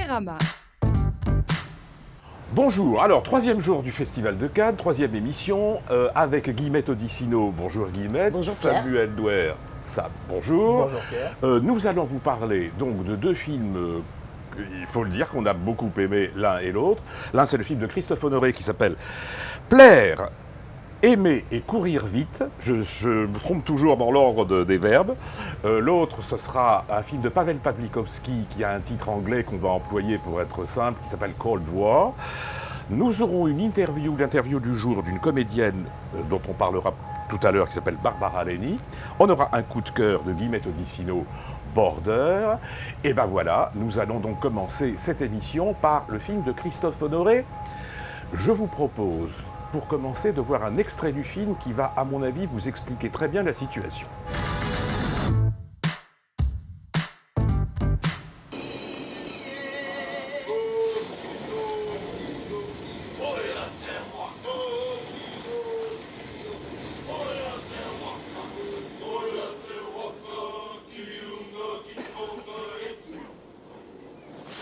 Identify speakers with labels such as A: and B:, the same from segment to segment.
A: Télérama.
B: Bonjour, alors troisième jour du Festival de Cannes, troisième émission, avec Guillemette Odissino. Bonjour Guillemette.
C: Bonjour Pierre.
B: Samuel Douer, Sam, bonjour.
D: Bonjour Pierre.
B: Nous allons vous parler donc de deux films, il faut le dire, qu'on a beaucoup aimé l'un et l'autre. L'un c'est le film de Christophe Honoré qui s'appelle Plaire, aimer et courir vite. Je me trompe toujours dans l'ordre des verbes. L'autre, ce sera un film de Pavel Pawlikowski qui a un titre anglais qu'on va employer pour être simple, qui s'appelle Cold War. Nous aurons l'interview du jour d'une comédienne dont on parlera tout à l'heure, qui s'appelle Barbara Leni. On aura un coup de cœur de Guillemette Odissino, Border. Et ben voilà, nous allons donc commencer cette émission par le film de Christophe Honoré. Je vous propose, pour commencer, de voir un extrait du film qui va, à mon avis, vous expliquer très bien la situation.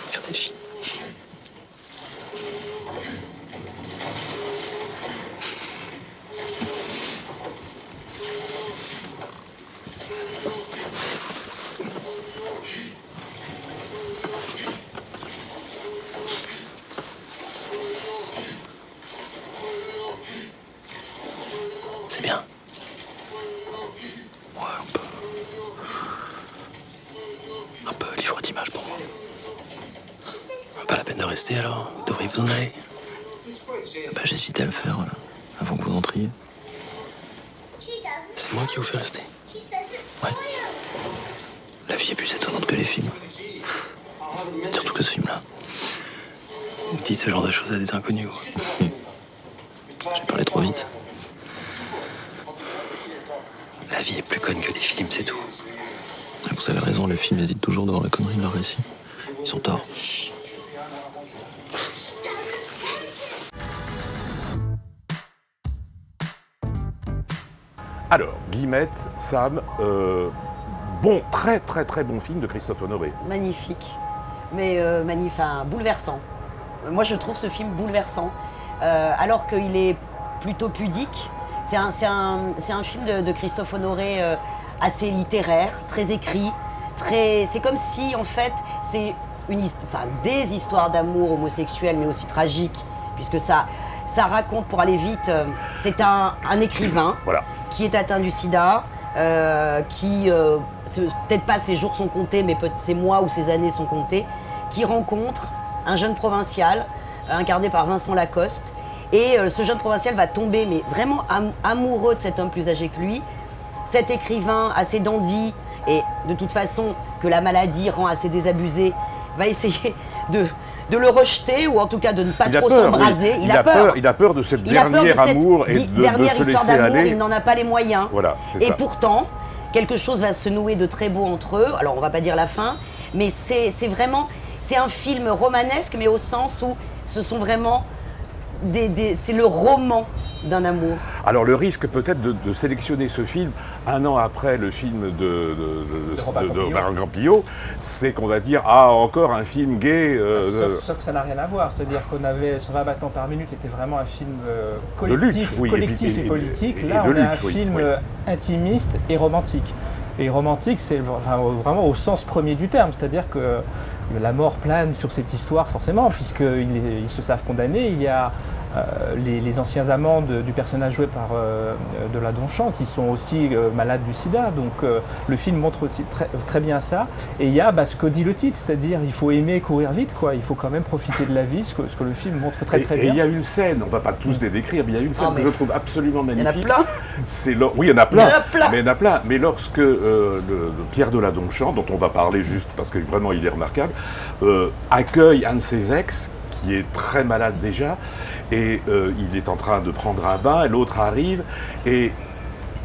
C: Regardez le film. C'est bien. Ouais, un peu livre d'images pour moi. Pas la peine de rester alors, vous devriez vous en aller. Bah j'hésitais à le faire avant que vous entriez. C'est moi qui vous fais rester. Ouais. La vie est plus étonnante que les films. Surtout que ce film-là. Vous dites ce genre de choses à des inconnus, quoi. J'ai parlé trop vite. La vie est plus conne que les films, c'est tout. Vous avez raison, les films hésitent toujours devant la connerie de leur récit. Ils ont tort.
B: Alors, Guillemette, Sam, très bon film de Christophe Honoré.
C: Magnifique, mais bouleversant. Moi, je trouve ce film bouleversant, alors qu'il est plutôt pudique. C'est un film de Christophe Honoré assez littéraire, très écrit. C'est comme si, en fait, c'est des histoires d'amour homosexuelles, mais aussi tragiques, puisque ça raconte, pour aller vite, c'est un écrivain
B: Voilà.
C: qui est atteint du sida, peut-être pas ses jours sont comptés, mais peut-être ses mois ou ses années sont comptés, qui rencontre un jeune provincial, incarné par Vincent Lacoste. Et ce jeune provincial va tomber, mais vraiment amoureux de cet homme plus âgé que lui. Cet écrivain assez dandy, et de toute façon que la maladie rend assez désabusé, va essayer de le rejeter, ou en tout cas de ne pas trop s'embraser.
B: Oui. Il a peur de cette dernier amour et de se laisser aller.
C: Il n'en a pas les moyens.
B: Voilà, c'est
C: et
B: ça.
C: pourtant, quelque chose va se nouer de très beau entre eux. Alors on va pas dire la fin, mais c'est un film romanesque, mais au sens où ce sont vraiment c'est le roman d'un amour.
B: Alors le risque peut-être de sélectionner ce film un an après le film de Robert Campillo, c'est qu'on va dire encore un film gay.
D: Sauf que ça n'a rien à voir, c'est-à-dire qu'on avait 120 battements par minute était vraiment un film
B: collectif,
D: collectif et politique. Là on a un film intimiste et romantique. Et romantique, c'est vraiment au sens premier du terme, c'est-à-dire que la mort plane sur cette histoire forcément, puisqu'ils se savent condamnés. Il y a les anciens amants du personnage joué par Dela Donchamp qui sont aussi malades du sida, donc le film montre aussi très bien ça. Et il y a ce que dit le titre, c'est-à-dire il faut aimer et courir vite, quoi. Il faut quand même profiter de la vie, ce que le film montre très bien.
B: Et il y a une scène, on ne va pas tous les décrire, mais il y a une scène que je trouve absolument magnifique.
C: Il y en a plein.
B: Oui, il y en a plein. Mais il y en a plein. Mais lorsque Pierre Dela Donchamp, dont on va parler juste parce que vraiment il est remarquable, accueille un de ses ex qui est très malade déjà, et il est en train de prendre un bain, et l'autre arrive, et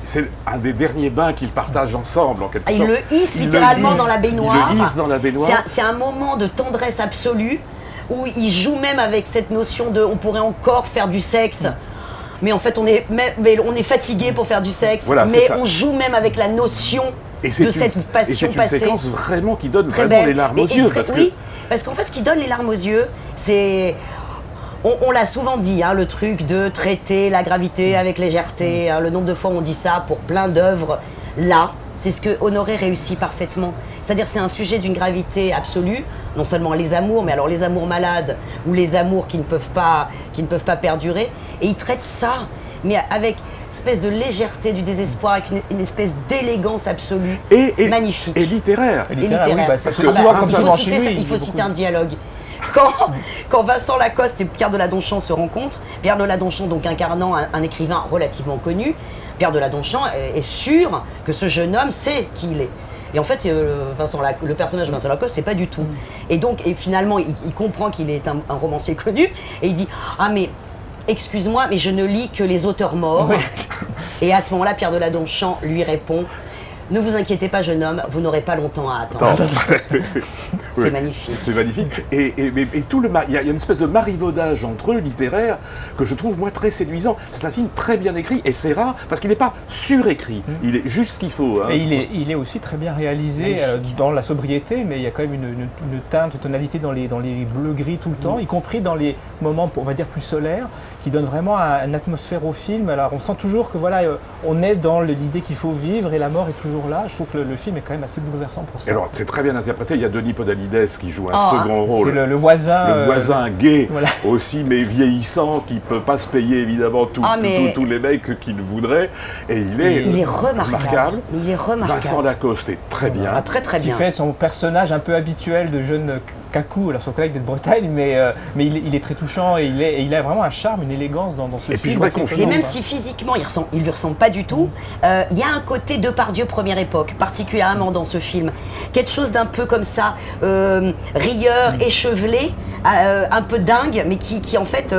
B: c'est un des derniers bains qu'ils partagent ensemble en quelque sorte.
C: Il le hisse littéralement dans la baignoire.
B: Il le hisse dans la baignoire.
C: C'est un moment de tendresse absolue où il joue même avec cette notion de on pourrait encore faire du sexe. Mais en fait, on est fatigué pour faire du sexe.
B: Voilà,
C: mais on joue même avec la notion
B: Et c'est
C: cette passion
B: une
C: passée.
B: séquence vraiment qui donne
C: Très
B: vraiment
C: belle.
B: les larmes aux yeux.
C: Oui, parce qu'en fait, ce qui donne les larmes aux yeux, c'est... On l'a souvent dit, hein, le truc de traiter la gravité avec légèreté. Hein, le nombre de fois on dit ça pour plein d'œuvres. Là, c'est ce que Honoré réussit parfaitement. C'est-à-dire c'est un sujet d'une gravité absolue. Non seulement les amours, mais alors les amours malades ou les amours qui ne peuvent pas perdurer. Et il traite ça, mais avec une espèce de légèreté du désespoir, avec une espèce d'élégance absolue, magnifique.
B: Et littéraire.
D: Oui, parce que
C: il faut citer un dialogue. Quand Vincent Lacoste et Pierre Deladonchamp se rencontrent, Pierre Deladonchamp donc incarnant un écrivain relativement connu, Pierre Deladonchamp est sûr que ce jeune homme sait qui il est. Et en fait, le personnage de Vincent Lacoste, c'est pas du tout. Et finalement, il comprend qu'il est un romancier connu, et il dit « Ah mais, excuse-moi, mais je ne lis que les auteurs morts. Oui. » Et à ce moment-là, Pierre Deladonchamp lui répond « Ne vous inquiétez pas, jeune homme, vous n'aurez pas longtemps à attendre. » C'est magnifique.
B: C'est magnifique. Et tout il y a une espèce de marivaudage entre eux, littéraire, que je trouve, moi, très séduisant. C'est un film très bien écrit, et c'est rare, parce qu'il n'est pas surécrit. Il est juste ce qu'il faut. Hein,
D: et il est aussi très bien réalisé dans la sobriété, mais il y a quand même une teinte, une tonalité dans les bleus-gris tout le temps, y compris dans les moments, on va dire, plus solaires, qui donnent vraiment une atmosphère au film. Alors, on sent toujours que, voilà, on est dans l'idée qu'il faut vivre, et la mort est toujours là. Je trouve que le film est quand même assez bouleversant pour ça.
B: Et alors, c'est très bien interprété. Il y a Denis Podalides qui joue un second rôle.
D: C'est le voisin.
B: Le voisin gay, voilà. Aussi, mais vieillissant, qui ne peut pas se payer évidemment tous les mecs qu'il voudrait. Et il est remarquable.
C: Il est remarquable.
B: Vincent Lacoste est très bien.
C: Ah, très bien.
D: Qui fait son personnage un peu habituel de jeune cacou, alors son collègue de Bretagne, mais il est très touchant et il a vraiment un charme, une élégance dans ce film.
C: Et même si physiquement il lui ressemble pas du tout, il y a un côté Depardieu première époque, particulièrement dans ce film. Quelque chose d'un peu comme ça, rieur, échevelé, un peu dingue, mais qui en fait,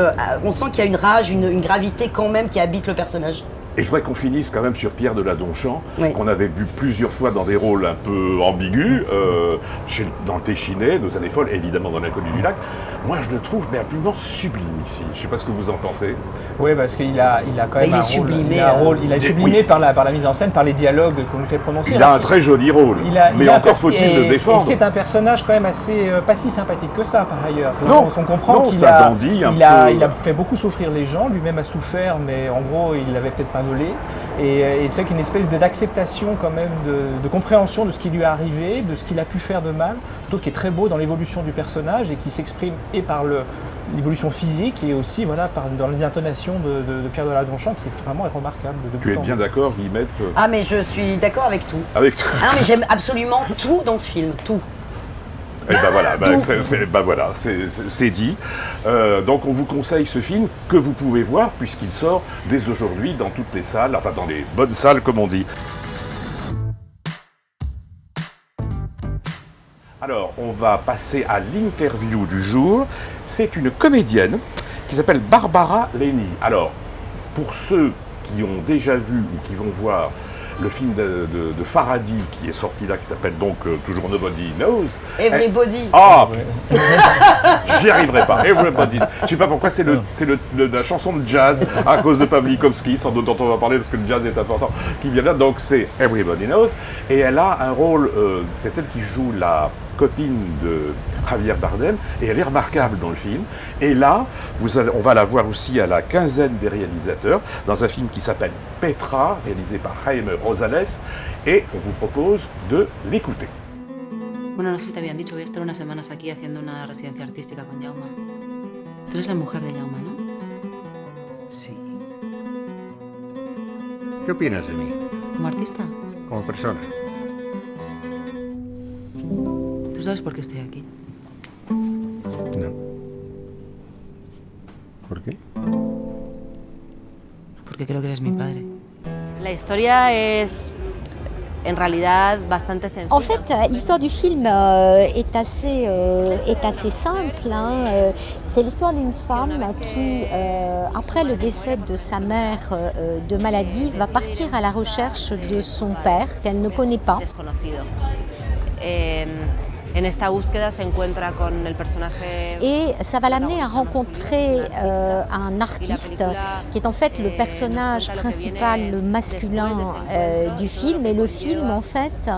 C: on sent qu'il y a une rage, une gravité quand même qui habite le personnage.
B: Et je voudrais qu'on finisse quand même sur Pierre Deladonchamp, qu'on avait vu plusieurs fois dans des rôles un peu ambigus, dans le Téchiné, Nos années folles, évidemment dans L'Inconnu du lac. Moi, je le trouve mais absolument sublime ici. Je ne sais pas ce que vous en pensez.
D: Oui, parce qu'il a quand même un rôle. Il est sublimé par la mise en scène, par les dialogues qu'on lui fait prononcer.
B: Il a un très joli rôle, mais encore faut-il le défendre.
D: Et c'est un personnage quand même assez pas si sympathique que ça, par ailleurs.
B: Non,
D: on comprend qu'il a fait beaucoup souffrir les gens, lui-même a souffert, mais en gros, il l'avait peut-être pas volé. Et c'est qu'une espèce d'acceptation quand même, de compréhension de ce qui lui est arrivé, de ce qu'il a pu faire de mal, chose qui est très beau dans l'évolution du personnage et qui s'exprime et par l'évolution physique et aussi dans les intonations de Pierre Deladonchamp qui est vraiment remarquable.
B: Tu es bien d'accord, Guillemette
C: Ah mais je suis d'accord avec tout.
B: Avec tout.
C: Ah non, mais j'aime absolument tout dans ce film, tout.
B: Et voilà, c'est dit. Donc on vous conseille ce film que vous pouvez voir puisqu'il sort dès aujourd'hui dans toutes les salles, enfin dans les bonnes salles comme on dit. Alors on va passer à l'interview du jour. C'est une comédienne qui s'appelle Barbara Leni. Alors pour ceux qui ont déjà vu ou qui vont voir le film de Farhadi qui est sorti là, qui s'appelle donc toujours Nobody Knows.
C: Everybody.
B: Ah, j'y arriverai pas. Everybody. Je sais pas pourquoi c'est la chanson de jazz à cause de Pavlikovski, sans doute dont on va parler parce que le jazz est important, qui vient là. Donc c'est Everybody Knows et elle a un rôle. C'est elle qui joue la copine de Javier Bardem et elle est remarquable dans le film. Et là, on va la voir aussi à la quinzaine des réalisateurs dans un film qui s'appelle Petra, réalisé par Jaime Rosales, et on vous propose de l'écouter.
A: Bueno, no sé si te habían dicho, voy a estar unas semanas aquí haciendo una residencia artística con Jaume. Tú eres la mujer de Jaume, ¿no?
E: Sí. ¿Qué opinas de mí?
A: ¿Como artista?
E: Como persona.
A: ¿Tú sabes por qué estoy aquí?
E: No. ¿Por qué?
A: Porque creo que eres mi padre.
F: La historia es en realidad bastante sencilla.
G: En fait, l'histoire du film est assez simple. C'est l'histoire d'une femme qui, après le décès de sa mère de maladie, va partir à la recherche de son père qu'elle ne connaît pas.
F: En esta búsqueda se encuentra con el personaje.
G: Et ça va l'amener à rencontrer un artiste qui est en fait le personnage principal masculin du film. Et le film, en fait,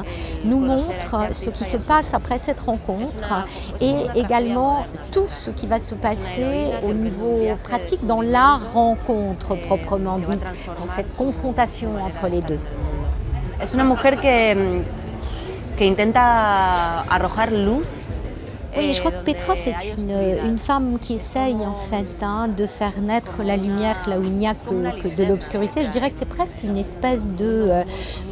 G: nous montre ce qui se passe après cette rencontre et également tout ce qui va se passer au niveau pratique dans la rencontre proprement dite, dans cette confrontation entre les deux.
F: Es una mujer que intenta arrojar luz.
G: Oui, je crois que Petra, c'est une femme qui essaye en fait de faire naître la lumière là où il n'y a que de l'obscurité. Je dirais que c'est presque une espèce de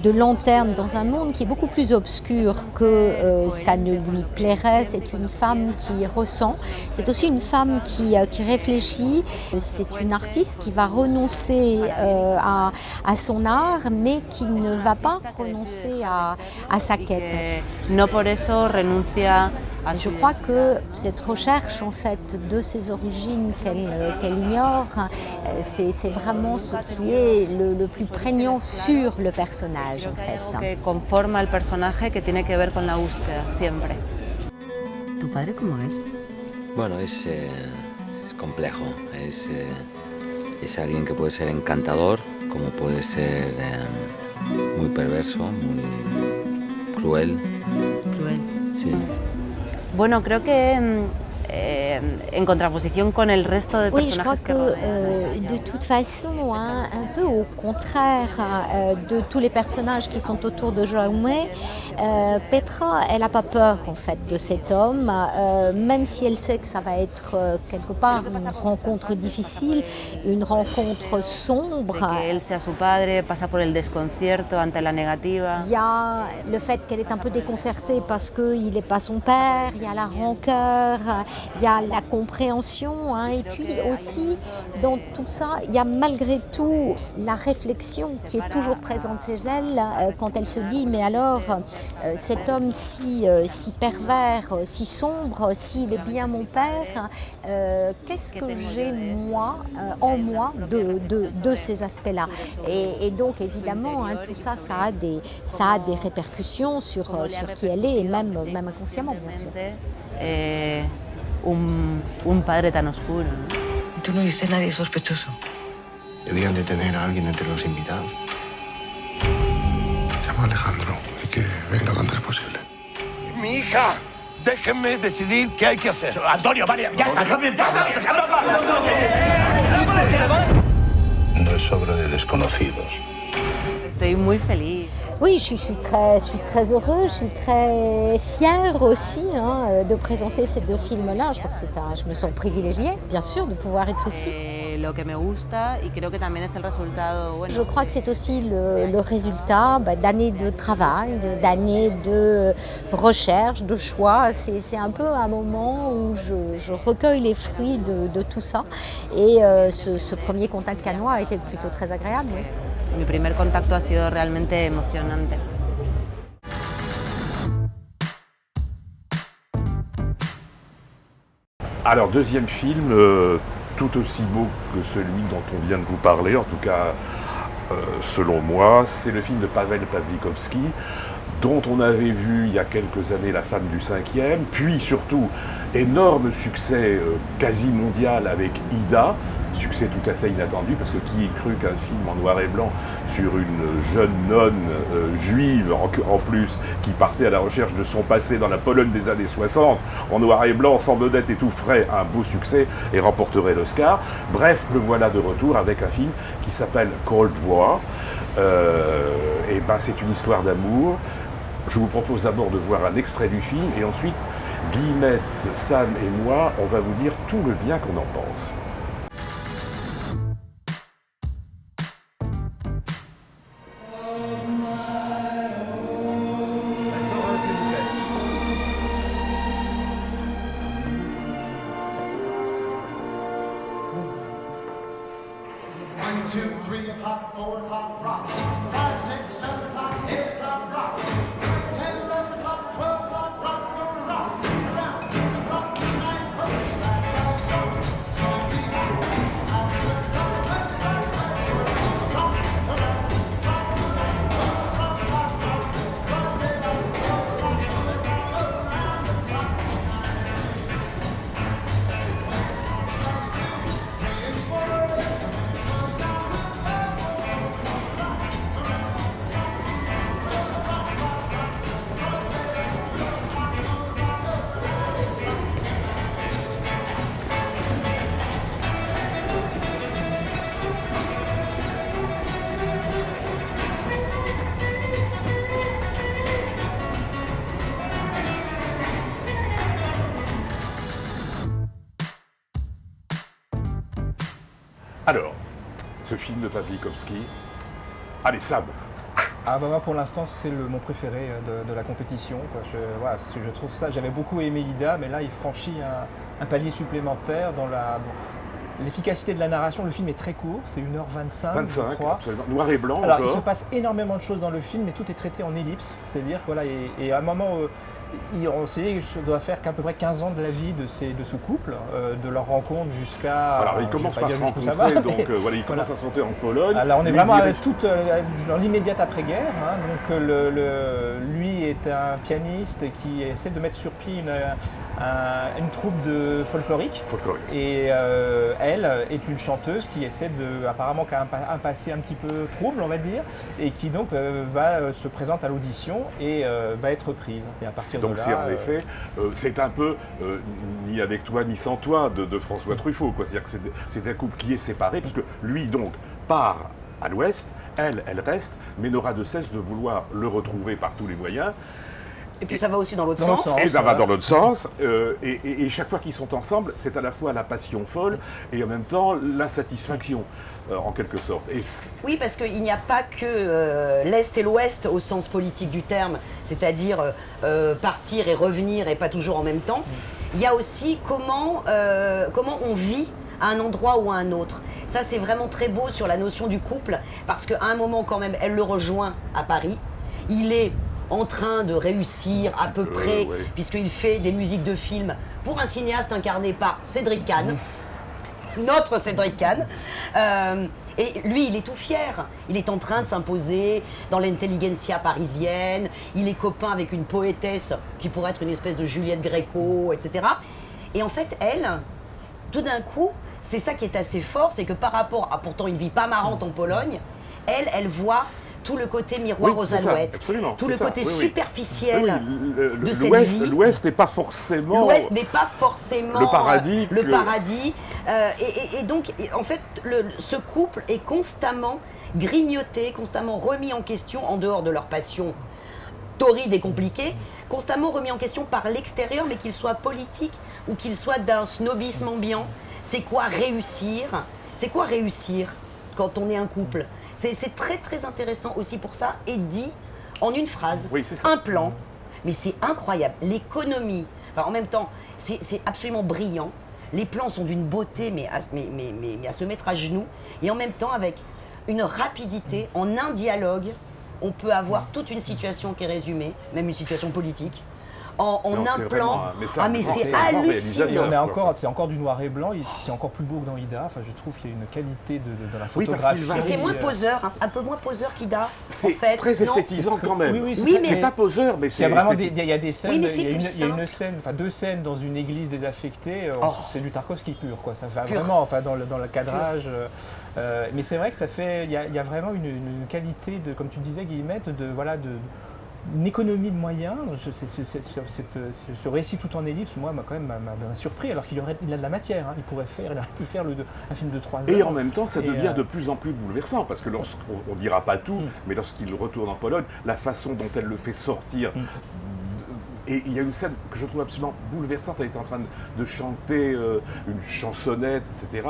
G: lanterne dans un monde qui est beaucoup plus obscur que ça ne lui plairait. C'est une femme qui ressent, c'est aussi une femme qui réfléchit. C'est une artiste qui va renoncer à son art, mais qui ne va pas renoncer à sa quête.
F: No por eso renuncia.
G: Je crois que cette recherche en fait de ses origines qu'elle ignore, c'est vraiment ce qui est le plus prégnant sur le personnage en fait.
F: Que conforma el personaje que tiene que ver con la búsqueda siempre.
A: ¿Tu padre cómo es?
H: Bueno, es complejo. Es alguien que puede ser encantador, como puede ser muy perverso, muy cruel.
A: Cruel.
H: Sí.
F: Bueno, creo que en contraposición con el resto de
G: oui, je crois
F: personajes
G: que de toute façon, un peu au contraire de tous les personnages qui sont autour de Jaume, Petra, elle n'a pas peur en fait de cet homme, même si elle sait que ça va être quelque part une rencontre difficile, une rencontre sombre.
F: que él sea su padre, pasa por el desconcierto ante la negativa.
G: Il y a le fait qu'elle est un peu déconcertée parce qu'il n'est pas son père, il y a la rancœur, il y a la compréhension, et puis aussi dans tout ça, il y a malgré tout la réflexion qui est toujours présente chez elle quand elle se dit mais alors cet homme si pervers, si sombre, s'il est bien mon père, qu'est-ce que j'ai moi en moi de ces aspects-là et donc évidemment tout ça, ça a des répercussions sur qui elle est et même inconsciemment bien sûr.
F: Un padre tan oscuro.
I: ¿Tú no viste a nadie sospechoso?
E: Debían de tener a alguien entre los invitados.
J: Llama a Alejandro y que venga lo antes posible.
K: Mi hija, déjenme decidir qué hay que hacer. Antonio, vale, ya está, déjame en paz.
J: No es obra de desconocidos.
F: Estoy muy feliz.
G: Oui, je suis très heureuse, je suis très fière aussi de présenter ces deux films-là. Je crois que je me sens privilégiée, bien sûr, de pouvoir être ici.
F: Lo que me gusta y creo que también es el resultado. Bueno,
G: je crois que c'est aussi le résultat d'années de travail, d'années de recherche, de choix. C'est un peu un moment où je recueille les fruits de tout ça. Et ce premier contact canois a été plutôt très agréable. Oui.
F: Mi primer contacto ha sido realmente emocionante.
B: Alors, deuxième film, tout aussi beau que celui dont on vient de vous parler, en tout cas, selon moi, c'est le film de Paweł Pawlikowski, dont on avait vu il y a quelques années La femme du 5e, puis surtout, énorme succès quasi mondial avec Ida, succès tout à fait inattendu, parce que qui ait cru qu'un film en noir et blanc sur une jeune nonne juive, en plus, qui partait à la recherche de son passé dans la Pologne des années 60, en noir et blanc, sans vedette et tout frais, un beau succès, et remporterait l'Oscar. Bref, le voilà de retour avec un film qui s'appelle Cold War. C'est une histoire d'amour. Je vous propose d'abord de voir un extrait du film, et ensuite, Guillemette, Sam et moi, on va vous dire tout le bien qu'on en pense. Alors, ce film de Pawlikowski, allez Sam.
D: Ah bah moi pour l'instant c'est mon préféré de la compétition, quoi. Je trouve ça, j'avais beaucoup aimé Ida, mais là il franchit un palier supplémentaire dans l'efficacité de la narration. Le film est très court, c'est 1h25, je crois.
B: Absolument. Noir et blanc.
D: Alors
B: encore.
D: il se passe énormément de choses dans le film, mais tout est traité en ellipse, c'est-à-dire voilà, et à un moment on s'est dit que je dois faire qu'à peu près 15 ans de la vie de ce couple, de leur rencontre jusqu'à...
B: Alors ils commencent par se rencontrer, donc voilà, ils commencent à se rencontrer en Pologne.
D: Alors on est vraiment dans l'immédiate après-guerre, hein, donc lui est un pianiste qui essaie de mettre sur pied une troupe de folklorique. Et elle est une chanteuse qui essaie apparemment qui a un passé un petit peu trouble, on va dire, et qui donc se présente à l'audition et va être prise. Et à partir
B: donc
D: de là,
B: c'est en effet, c'est un peu ni avec toi ni sans toi de François Truffaut, quoi. C'est-à-dire que c'est un couple qui est séparé, parce que lui donc part à l'ouest, elle reste, mais n'aura de cesse de vouloir le retrouver par tous les moyens.
C: Et puis ça va aussi dans l'autre sens.
B: Et ça va dans l'autre sens. Et chaque fois qu'ils sont ensemble, c'est à la fois la passion folle et en même temps l'insatisfaction, en quelque sorte.
C: Oui, parce qu'il n'y a pas que l'Est et l'Ouest au sens politique du terme, c'est-à-dire partir et revenir et pas toujours en même temps. Il y a aussi comment on vit à un endroit ou à un autre. Ça, c'est vraiment très beau sur la notion du couple, parce qu'à un moment quand même, elle le rejoint à Paris. Il est en train de réussir à peu près, puisqu'il fait des musiques de films pour un cinéaste incarné par Cédric Kahn, notre Cédric Kahn. Et lui, il est tout fier. Il est en train de s'imposer dans l'intelligentsia parisienne. Il est copain avec une poétesse qui pourrait être une espèce de Juliette Gréco, etc. Et en fait, elle, tout d'un coup, c'est ça qui est assez fort, c'est que par rapport à pourtant une vie pas marrante en Pologne, elle voit tout le côté miroir aux alouettes, tout le côté superficiel de cette vie.
B: L'Ouest n'est pas forcément...
C: L'Ouest n'est pas forcément
B: le paradis.
C: Et donc, en fait, ce couple est constamment grignoté, constamment remis en question en dehors de leur passion torride et compliquée, constamment remis en question par l'extérieur, mais qu'il soit politique ou qu'il soit d'un snobisme ambiant. C'est quoi réussir quand on est un couple? C'est très très intéressant aussi pour ça, et dit en une phrase, un plan, mais c'est incroyable, l'économie, enfin en même temps c'est absolument brillant, les plans sont d'une beauté mais à se mettre à genoux, et en même temps avec une rapidité, en un dialogue, on peut avoir toute une situation qui est résumée, même une situation politique, en un plan. Mais c'est hallucinant.
D: C'est encore du noir et blanc, c'est encore plus beau que dans Ida. Enfin, je trouve qu'il y a une qualité de la photographie.
C: Mais c'est moins poseur, un peu moins poseur qu'Ida.
B: C'est très esthétisant quand même.
D: Oui,
B: c'est pas poseur, mais c'est esthétique.
D: Il y a des scènes, il y a une scène, enfin 2 scènes dans une église désaffectée. C'est du Tarkovsky pur, quoi. Ça va vraiment, enfin dans le cadrage. Mais c'est vrai que ça fait, il y a vraiment une qualité de, comme tu disais, Guillemette, une économie de moyens. Ce récit tout en ellipse, moi, m'a surpris, alors qu'il a de la matière. Hein. Il aurait pu faire un film de 3 heures.
B: Et en même temps, ça devient de plus en plus bouleversant, parce que on ne dira pas tout, mais lorsqu'il retourne en Pologne, la façon dont elle le fait sortir... Et il y a une scène que je trouve absolument bouleversante. Elle est en train de chanter une chansonnette, etc.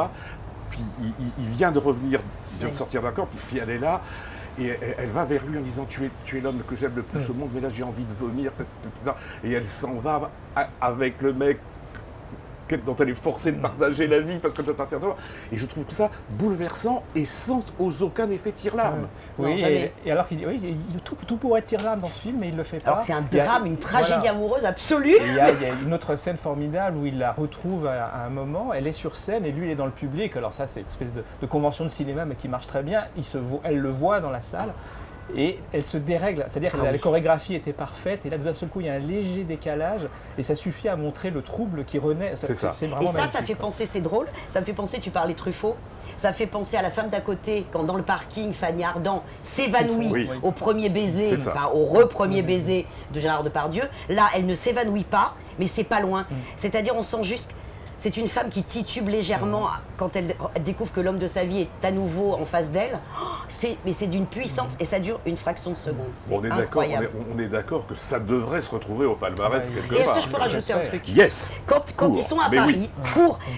B: Puis il vient de revenir, il vient de sortir d'un camp, puis elle est là. Et elle va vers lui en disant tu es l'homme que j'aime le plus au monde, mais là j'ai envie de vomir. Et elle s'en va avec le mec dont elle est forcée de partager la vie parce qu'elle ne peut pas faire de moi. Et je trouve ça bouleversant et sans aucun effet tire-larme.
D: Oui, et alors tout pourrait être tire-larme dans ce film, mais il ne le fait pas.
C: Alors c'est un drame, une tragédie amoureuse absolue.
D: Il y a une autre scène formidable où il la retrouve à un moment, elle est sur scène et lui il est dans le public. Alors ça c'est une espèce de convention de cinéma mais qui marche très bien. Elle le voit dans la salle. Et elle se dérègle, c'est-à-dire que la chorégraphie était parfaite, et là d'un seul coup il y a un léger décalage, et ça suffit à montrer le trouble qui renaît.
B: C'est ça.
D: C'est vraiment
C: et ça
D: magnifique.
C: fait penser, c'est drôle, ça me fait penser, tu parlais Truffaut, ça fait penser à la femme d'à côté, quand dans le parking, Fanny Ardant s'évanouit au premier baiser, au re-premier baiser de Gérard Depardieu. Là, elle ne s'évanouit pas, mais c'est pas loin. C'est-à-dire, on sent juste... C'est une femme qui titube légèrement quand elle découvre que l'homme de sa vie est à nouveau en face d'elle. Mais c'est d'une puissance et ça dure une fraction de seconde. C'est incroyable.
B: On est d'accord que ça devrait se retrouver au palmarès quelque part.
C: Est-ce que je peux rajouter un truc?
B: Yes.
C: Quand ils sont à Paris,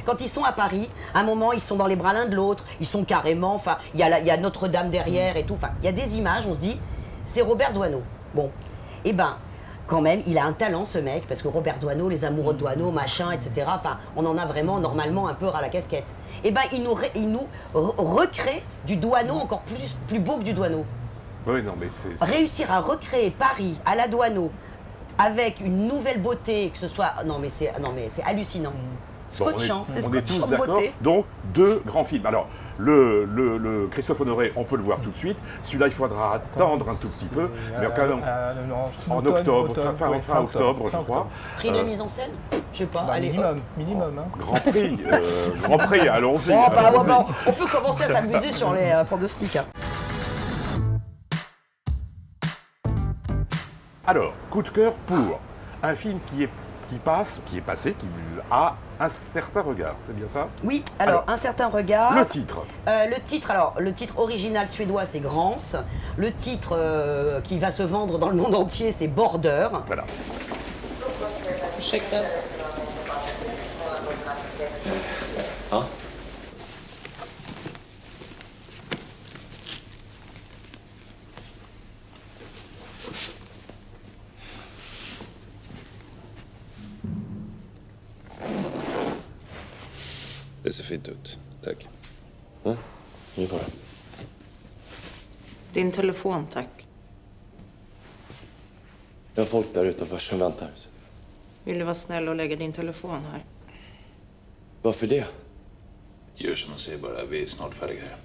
C: quand ils sont à Paris, à un moment ils sont dans les bras l'un de l'autre, ils sont carrément, enfin il y a Notre-Dame derrière et tout, enfin il y a des images, on se dit c'est Robert Doisneau. Bon, et ben quand même, il a un talent ce mec, parce que Robert Doisneau, les amoureux de Doisneau, machin, etc. Enfin, on en a vraiment normalement un peu ras la casquette. Et ben, il nous recrée du Doisneau encore plus beau que du Doisneau.
B: Oui, non, mais c'est...
C: Réussir à recréer Paris à la Doisneau avec une nouvelle beauté, que ce soit... Non, mais c'est hallucinant. Scotchant, c'est
B: on est tous
C: scotchant
B: d'accord.
C: beauté.
B: Donc, 2 grands films. Alors, le Christophe Honoré, on peut le voir tout de suite. Celui-là, il faudra attendre un tout petit peu. Mais quand même, en octobre, fin octobre, je crois.
C: Prix de la mise en scène? Je sais pas. Allez,
D: minimum. Hein.
B: Grand prix, allons-y.
C: On peut commencer à s'amuser sur les pronostics. Hein.
B: Alors, coup de cœur pour un film qui a un certain regard, c'est bien ça?
C: Oui, alors un certain regard.
B: Le titre.
C: Le titre original suédois, c'est Grans. Le titre qui va se vendre dans le monde entier, c'est Border.
B: Voilà.
H: Hein?
L: Det ser fint ut. Tack. Nu får du.
M: Din telefon, tack.
L: Jag har folk där utanför som väntar.
M: Vill du vara snäll och lägga din telefon här?
L: Varför det?
J: Gör som jag säger bara, vi är snart färdiga här.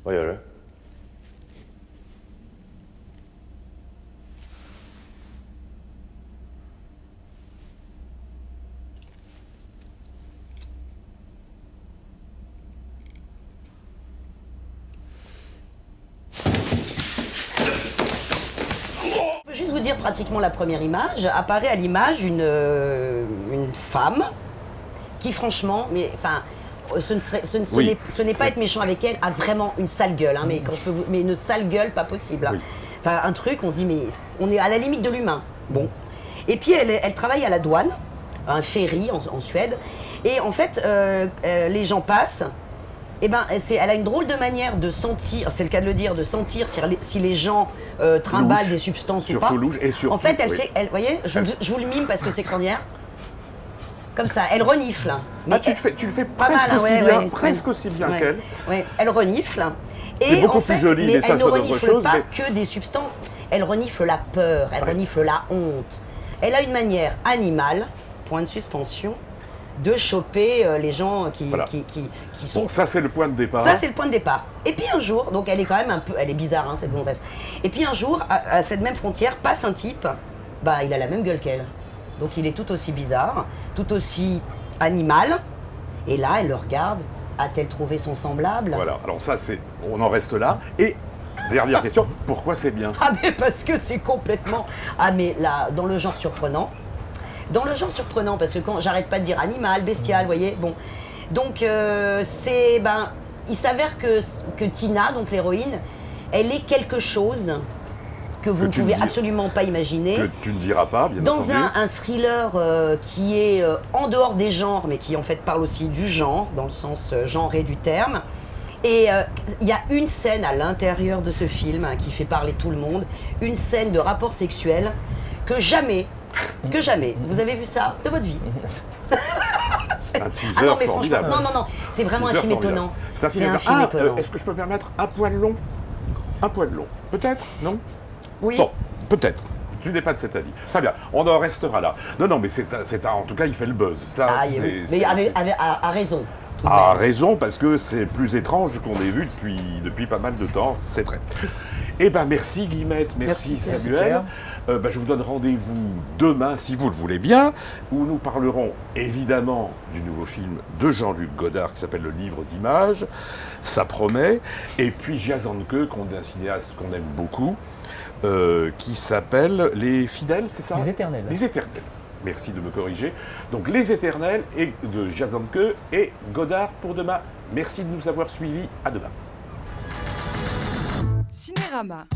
L: Vad gör du?
C: Je peux juste vous dire pratiquement la première image. Apparaît à l'image une femme qui franchement, mais enfin, ce n'est pas être méchant avec elle, a vraiment une sale gueule, hein, mais une sale gueule pas possible. Hein.
B: Oui.
C: Enfin, un truc, on se dit, mais on est à la limite de l'humain. Bon. Et puis elle travaille à la douane, un ferry en Suède, et en fait, les gens passent. Eh ben, elle a une drôle de manière de sentir, c'est le cas de le dire, de sentir si les gens trimballent des substances ou pas.
B: Louche et surtout,
C: en fait, vous voyez, je vous le mime parce que c'est extraordinaire. Comme ça, elle renifle.
B: Mais tu le fais presque aussi bien qu'elle.
C: Oui, elle renifle.
B: C'est beaucoup plus joli, mais ça, c'est autre chose.
C: Elle ne renifle pas que des substances, elle renifle la peur, elle renifle la honte. Elle a une manière animale, point de suspension, de choper les gens qui sont...
B: Bon, ça c'est le point de départ.
C: Ça c'est le point de départ. Et puis un jour, donc elle est quand même elle est bizarre, hein, cette gonzesse. Et puis un jour, à cette même frontière, passe un type, bah il a la même gueule qu'elle. Donc il est tout aussi bizarre, tout aussi animal. Et là, elle le regarde. A-t-elle trouvé son semblable?
B: Voilà, alors ça c'est... On en reste là. Et dernière question, pourquoi c'est bien?
C: Ah mais parce que c'est complètement... Ah mais là, dans le genre surprenant. Dans le genre surprenant, parce que quand j'arrête pas de dire animal, bestial, vous voyez, bon. Donc c'est... Ben, il s'avère que Tina, donc l'héroïne, elle est quelque chose que vous ne pouvez absolument pas imaginer.
B: Que tu ne diras pas, bien entendu.
C: Dans un thriller qui est en dehors des genres, mais qui en fait parle aussi du genre, dans le sens genré du terme. Et il y a une scène à l'intérieur de ce film hein, qui fait parler tout le monde, une scène de rapport sexuel que jamais, vous avez vu ça de votre vie.
B: Un teaser formidable.
C: Non, c'est vraiment un film étonnant.
B: C'est un film étonnant. Est-ce que je peux me permettre un poil long? Un poil long. Peut-être? Non?
C: Oui.
B: Bon, peut-être. Tu n'es pas de cet avis. Très bien, on en restera là. Non, mais en tout cas, il fait le buzz. Ça,
C: mais à raison.
B: A raison, parce que c'est plus étrange qu'on ait vu depuis pas mal de temps, c'est vrai. Eh bien, merci Guillemette, merci Samuel. Je vous donne rendez-vous demain, si vous le voulez bien, où nous parlerons évidemment du nouveau film de Jean-Luc Godard qui s'appelle Le Livre d'images, ça promet, et puis Jazz Anke, un cinéaste qu'on aime beaucoup, qui s'appelle Les Fidèles, c'est ça ?
D: Les Éternels.
B: Les Éternels. Merci de me corriger. Donc Les Éternels et de Jazz Anke et Godard pour demain. Merci de nous avoir suivis. À demain.
N: Cinérama.